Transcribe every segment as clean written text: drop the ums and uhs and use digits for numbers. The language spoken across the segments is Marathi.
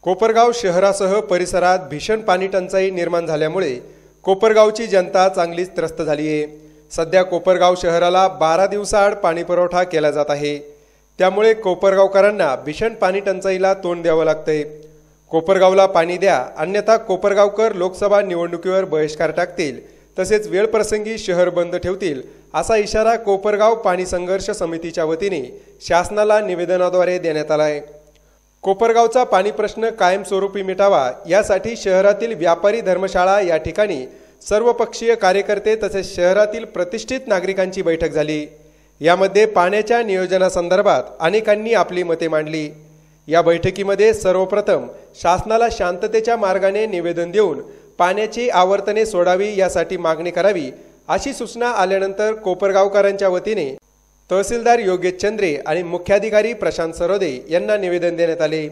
कोपरगाव शहरासह परिसरात भीषण पाणी टंचाई निर्माण झाल्यामुळे कोपरगावची जनता चांगलीच त्रस्त झाली आहे। सध्या कोपरगाव शहराला 12 दिवसाआड पाणी पुरवठा केला जात आहे। त्यामुळे कोपरगावकरांना भीषण पाणी टंचाईला तोंड द्यावं लागतंय। कोपरगावला पाणी द्या, अन्यथा कोपरगावकर लोकसभा निवडणुकीवर बहिष्कार टाकतील, तसेच वेळ प्रसंगी शहर बंद ठेवतील, असा इशारा कोपरगाव पाणी संघर्ष समितीच्या वतीने शासनाला निवेदनाद्वारे देण्यात आला आहे। कोपरगावचा पाणी प्रश्न कायमस्वरूपी मिटावा यासाठी शहरातील व्यापारी धर्मशाळा या ठिकाणी सर्वपक्षीय कार्यकर्ते तसेच शहरातील प्रतिष्ठित नागरिकांची बैठक झाली। यामध्ये पाण्याच्या नियोजनासंदर्भात अनेकांनी आपली मते मांडली। या बैठकीमध्ये सर्वप्रथम शासनाला शांततेच्या मार्गाने निवेदन देऊन पाण्याची आवर्तने सोडावी यासाठी मागणी करावी अशी सूचना आल्यानंतर कोपरगावकरांच्या वतीने तहसीलदार योगेश चंद्रे आणि मुख्याधिकारी प्रशांत सरोदे यांना निवेदन देण्यात आले।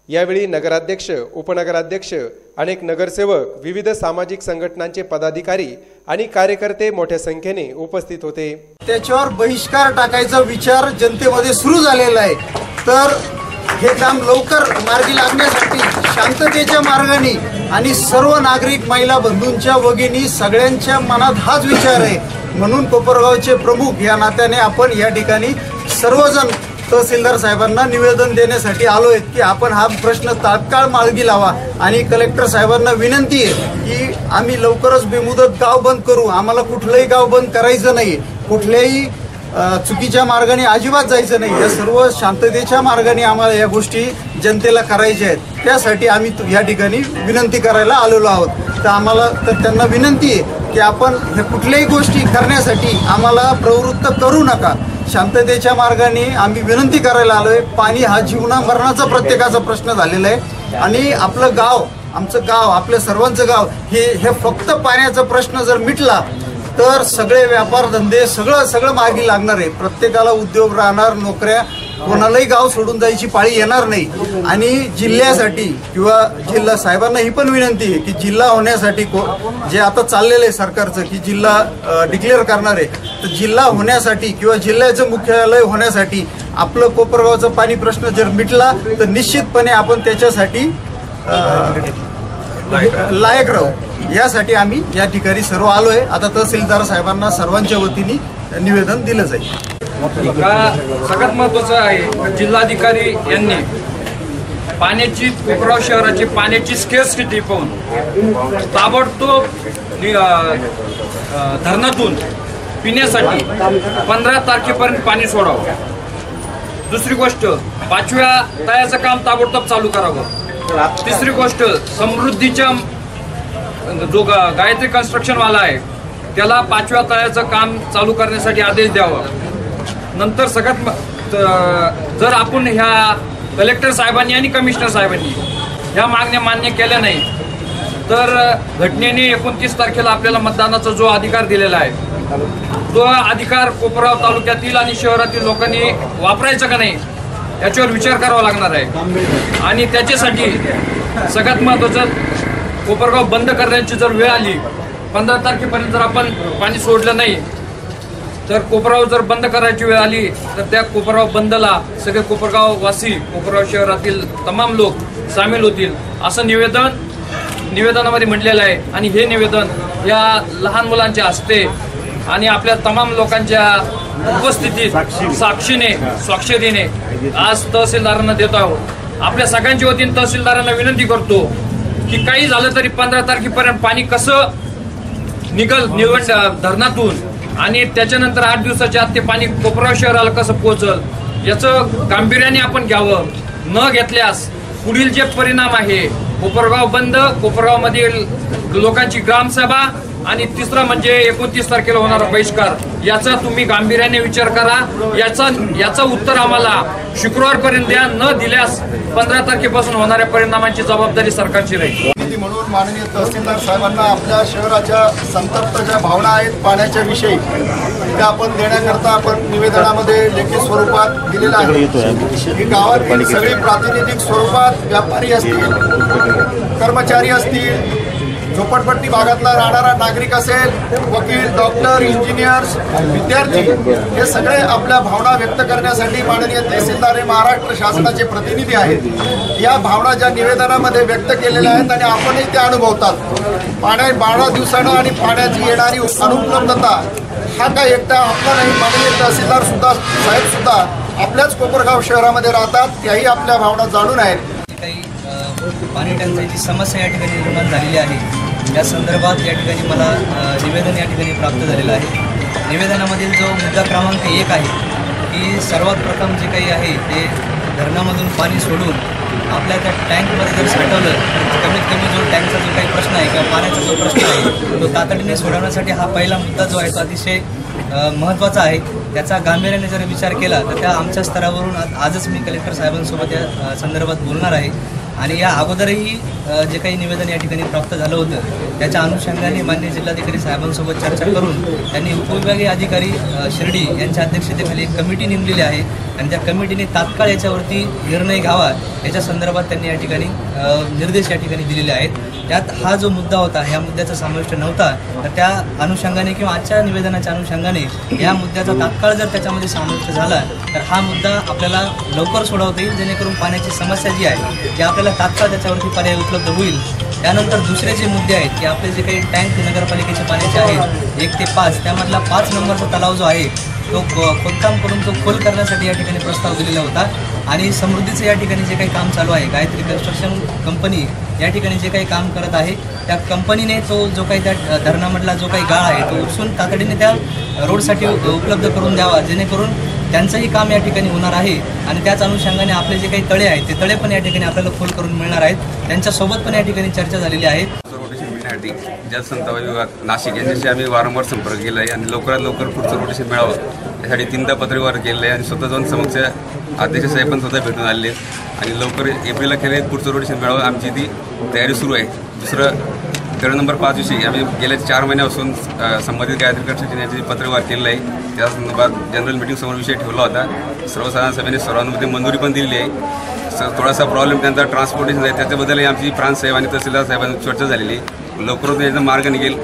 यावेळी नगराध्यक्ष, उपनगराध्यक्ष, अनेक नगरसेवक, विविध सामाजिक संघटनांचे पदाधिकारी आणि कार्यकर्ते मोठ्या संख्येने उपस्थित होते। त्याच्यावर बहिष्कार टाकायचा विचार जनतेमध्ये सुरू झालेला आहे। तर हे काम लवकर मार्गी लागण्यासाठी शांततेच्या मार्गाने आणि सर्व नागरिक महिला बंधूंच्या वगैरे सगळ्यांच्या मनात हाच विचार आहे। म्हणून कोपरगावचे प्रमुख या नात्याने आपण या ठिकाणी सर्वजण तहसीलदार साहेबांना निवेदन देण्यासाठी आलोय की आपण हा प्रश्न तात्काळ मार्गी लावा। आणि कलेक्टर साहेबांना विनंती आहे की आम्ही लवकरच बेमुदत गाव बंद करू, आम्हाला कुठलंही गाव बंद करायचं नाही, कुठल्याही चुकीच्या मार्गाने अजिबात जायचं नाही। या सर्व शांततेच्या मार्गाने आम्हाला या गोष्टी जनतेला करायच्या आहेत। त्यासाठी आम्ही या ठिकाणी विनंती करायला आलेलो आहोत। तर त्यांना विनंती आहे की आपण हे कुठल्याही गोष्टी करण्यासाठी आम्हाला प्रवृत्त करू नका। शांततेच्या मार्गाने आम्ही विनंती करायला आलोय। पाणी हा जीवना मरणाचा प्रत्येकाचा प्रश्न झालेला आहे आणि आपलं गाव, आमचं गाव, आपल्या सर्वांचं गाव हे फक्त पाण्याचा प्रश्न जर मिटला तर सगळे व्यापार धंदे सगळं मार्गी लागणार आहे। प्रत्येकाला उद्योग राहणार, नोकऱ्या, कोणालाही गाव सोडून जायची पाळी येणार नाही। आणि जिल्ह्यासाठी किंवा जिल्हा साहेबांना ही पण विनंती आहे की जिल्हा होण्यासाठी जे आता चाललेलं आहे सरकारचं की जिल्हा डिक्लेअर करणार आहे, तर जिल्हा होण्यासाठी किंवा जिल्ह्याचं मुख्यालय होण्यासाठी आपलं कोपरगावचा पाणी प्रश्न जर मिटला तर निश्चितपणे आपण त्याच्यासाठी लायक राहू। यासाठी आम्ही या ठिकाणी सर्व आलोय। आता तहसीलदार साहेबांना सर्वांच्या वतीने निवेदन दिलं जाईल। सगळ्यात महत्त्वाचं आहे जिल्हाधिकारी यांनी पाण्याची, कोपरगाव शहराची पाण्याची स्केर्सिटी पाहून ताबडतोब धरणातून पिण्यासाठी 15 तारखेपर्यंत पाणी सोडावं। दुसरी गोष्ट, 5व्या तळ्याचं काम ताबडतोब चालू करावं। तिसरी गोष्ट, समृद्धीच्या जो गायत्री कन्स्ट्रक्शनवाला आहे त्याला 5व्या तळ्याचं काम चालू करण्यासाठी आदेश द्यावा। नंतर सगळ्यात जर आपण ह्या कलेक्टर साहेबांनी आणि कमिशनर साहेबांनी ह्या मागण्या मान्य केल्या नाही तर घटनेने 29 तारखेला आपल्याला मतदानाचा जो अधिकार दिलेला आहे तो अधिकार कोपरगाव तालुक्यातील आणि शहरातील लोकांनी वापरायचा का नाही याच्यावर विचार करावा लागणार आहे। आणि त्याच्यासाठी सगळ्यात महत्त्वाचं, कोपरगाव बंद करण्याची जर वेळ आली, 15 तारखेपर्यंत जर आपण पाणी सोडलं नाही तर कोपरगाव जर बंद करायची वेळ आली तर त्या कोपरगाव बंदला सगळे कोपरगाव वासी, कोपरगाव शहरातील तमाम लोक सामील होतील असं निवेदनामध्ये म्हटलेलं आहे। आणि हे निवेदन या लहान मुलांच्या हस्ते आणि आपल्या तमाम लोकांच्या उपस्थितीत स्वाक्षरीने आज तहसीलदारांना देतो आहोत। आपल्या सगळ्यांच्या वतीने तहसीलदारांना विनंती करतो की काही झालं तरी 15 तारखेपर्यंत पाणी कसं निवड धरणातून आणि त्याच्यानंतर 8 दिवसाच्या आत ते पाणी कोपरगाव शहराला कसं पोहोचल याचं गांभीर्याने आपण घ्यावं। न घेतल्यास पुढील जे परिणाम आहे, कोपरगाव बंद, कोपरगावमधील लोकांची ग्रामसभा आणि तिसरा म्हणजे 29 तारखेला होणारा बहिष्कार, याचा तुम्ही गांभीर्याने विचार करा। याचं उत्तर आम्हाला शुक्रवारपर्यंत द्या। न दिल्यास 15 तारखेपासून होणाऱ्या परिणामांची जबाबदारी सरकारची राहील। म्हणून माननीय तहसीलदार साहेबांना आपल्या शहराच्या संतप्त ज्या भावना आहेत पाण्याच्या विषयी त्या आपण देण्याकरता आपण निवेदनामध्ये लेखी स्वरूपात दिलेलं आहे की गावातील सगळे प्रातिनिधिक स्वरूपात व्यापारी असतील, कर्मचारी असतील, झोपडपट्टी भागातला राहणारा नागरिक असेल, वकील, डॉक्टर, इंजिनियर्स, विद्यार्थी हे सगळे आपल्या भावना व्यक्त करण्यासाठी माननीय तहसीलदार हे महाराष्ट्र शासनाचे प्रतिनिधी आहेत. या भावना ज्या निवेदनामध्ये व्यक्त केलेल्या आहेत आणि आपणही त्या अनुभवतात. 12 दिवसानं आणि पाण्याची येणारी अनुपलब्धता हा काय एकटा आपला नाही, माननीय तहसीलदार सुद्धा साहेब सुद्धा आपल्याच कोपरगाव शहरामध्ये राहतात, त्याही आपल्या भावना जाणून आहेत. काही पाणी टंचाईची समस्या या ठिकाणी निर्माण झालेली आहे, त्या संदर्भात या ठिकाणी मला निवेदन या ठिकाणी प्राप्त झालेलं आहे. निवेदनामधील जो मुद्दा क्रमांक 1 आहे की सर्वात प्रथम जे काही आहे ते धरणामधून पाणी सोडून आपल्या त्या टँकमध्ये जर साठवलं तर कमीत कमी जो टँकचा जो काही प्रश्न आहे किंवा पाण्याचा जो प्रश्न आहे तो तातडीने सोडवण्यासाठी हा पहिला मुद्दा जो आहे तो अतिशय महत्त्वाचा आहे. त्याचा गांभीर्याने जर विचार केला तर त्या आमच्या स्तरावरून आजच मी कलेक्टर साहेबांसोबत या संदर्भात बोलणार आहे. आणि या अगोदरही जे काही निवेदन या ठिकाणी प्राप्त झालं होतं त्याच्या अनुषंगाने माननीय जिल्हाधिकारी साहेबांसोबत चर्चा करून त्यांनी उपविभागीय अधिकारी शिर्डी यांच्या अध्यक्षतेखाली एक कमिटी नेमलेली आहे आणि त्या कमिटीने तात्काळ याच्यावरती निर्णय घ्यावा याच्या संदर्भात त्यांनी या ठिकाणी निर्देश या ठिकाणी दिलेले आहेत. त्यात हा जो मुद्दा होता ह्या मुद्द्याचा समाविष्ट नव्हता, तर त्या अनुषंगाने किंवा आजच्या निवेदनाच्या अनुषंगाने या मुद्द्याचा तात्काळ जर त्याच्यामध्ये समाविष्ट झाला तर हा मुद्दा आपल्याला लवकर सोडवता येईल, जेणेकरून पाण्याची समस्या जी आहे ती आपल्याला तात्काळ त्याच्यावरती पर्याय उपलब्ध होईल. त्यानंतर दुसरे जे मुद्दे आहेत की आपले जे काही टँक नगरपालिकेचे पाण्याचे आहेत 1 ते 5 त्यामधला 5 नंबरचा तलाव जो आहे तो खोदकाम करून तो खोल करण्यासाठी या ठिकाणी प्रस्ताव दिलेला होता. आणि समृद्धीचं या ठिकाणी जे काही काम चालू आहे, गायत्री कन्स्ट्रक्शन कंपनी या ठिकाणी जे काही काम करत आहे त्या कंपनीने तो जो काही त्या धरणामधला जो काही गाळ आहे तो उचलून तातडीने त्या रोडसाठी उपलब्ध करून द्यावा, जेणेकरून त्यांचंही काम या ठिकाणी होणार आहे. आणि त्याच अनुषंगाने आपले जे काही तळे आहेत ते तळे पण या ठिकाणी आपल्याला खोल करून मिळणार आहेत. त्यांच्यासोबत पण या ठिकाणी चर्चा झालेली आहे. रोटेशन मिळण्यासाठी जलसंपदा विभाग नाशिक यांच्याशी आम्ही वारंवार संपर्क केला आहे आणि लवकरात लवकर पुढचं रोटेशन मिळावं यासाठी 3दा पत्रव्यवहार केलेलं आहे आणि स्वतः जाऊन समक्ष अध्यक्ष साहेब पण स्वतः भेटून आलेले आहेत आणि लवकर एप्रिलला केले पुढचं रोटेशन मिळावं आमची ती तयारी सुरू आहे. दुसरं तळ नंबर 5 विषयी आम्ही गेल्या 4 महिन्यापासून संबंधित गायत्री कन्स्ट्रक्शन यांची पत्रव्यवहार केलेला आहे. त्या संदर्भात जनरल मीटिंग समोर विषय ठेवला होता. सर्वसाधारण सभेने सर्वांमध्ये मंजुरी पण दिलेली आहे. थोडासा प्रॉब्लेम त्यांचा ट्रान्सपोर्टेशन आहे त्याच्याबद्दलही आमची प्रांत साहेब आणि तहसीलदार साहेबांची चर्चा झालेली आहे. लवकरच याचा मार्ग निघेल.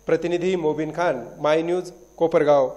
प्रतिनिधी मोबिन खान, माय न्यूज, कोपरगाव.